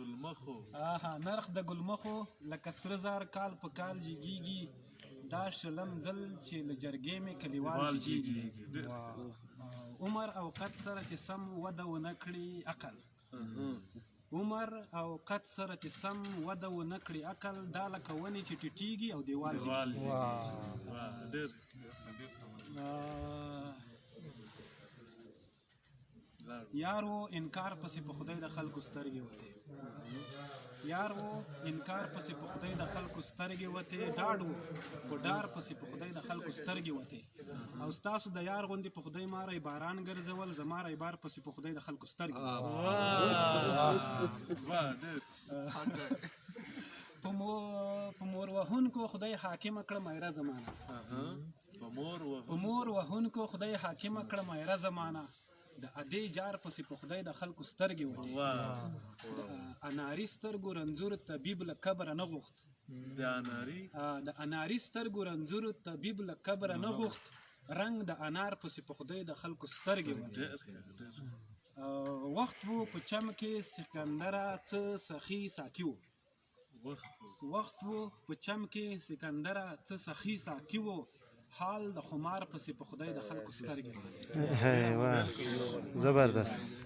ګلمخو نرخ د ګلمخو لکه سره زر کال په کال جګیږي دا شلم ځل چې له جرګې مې کلیوال جګیږي عمر او قد سره چې سم وده ونه کړي عقل عمر او قد سره چې سم وده ونه کړي عقل دا لکه ونې چې ټیټیږي او دیوال ډېر یارو انکار پسې په خدای د خلکو سترګې وتې یارو انکار پسې په خدای د خلکو سترګې وتې ډاډ و په ډار پسې په خدای د خلکو سترګې وتې او ستاسو د یار غوندې په خدای ماری باران ګرځول زما رایبار پسې په خدای د خلکو سترګې په مور وهونکو خدای حاکمه کړه مایره زمانه په مور وهونکو خدای حاکمه کړه مایره زمانه د ادې جار پسې په خدای د خلکو سترګې وتې د اناري سترګو رنځور طبیب له کبره نه غوښت د اناري سترګو رنځور طبیب له کبره نه غوښت رنګ د انار پسې په خدای د خلکو سترګې وتې وخت و په چم کې سکندره څه سخي ساقي و وخت و په چم کې سکندره څه سخي ساقي و حال د خمار پسې په خدای د خلکو سترګې زبردست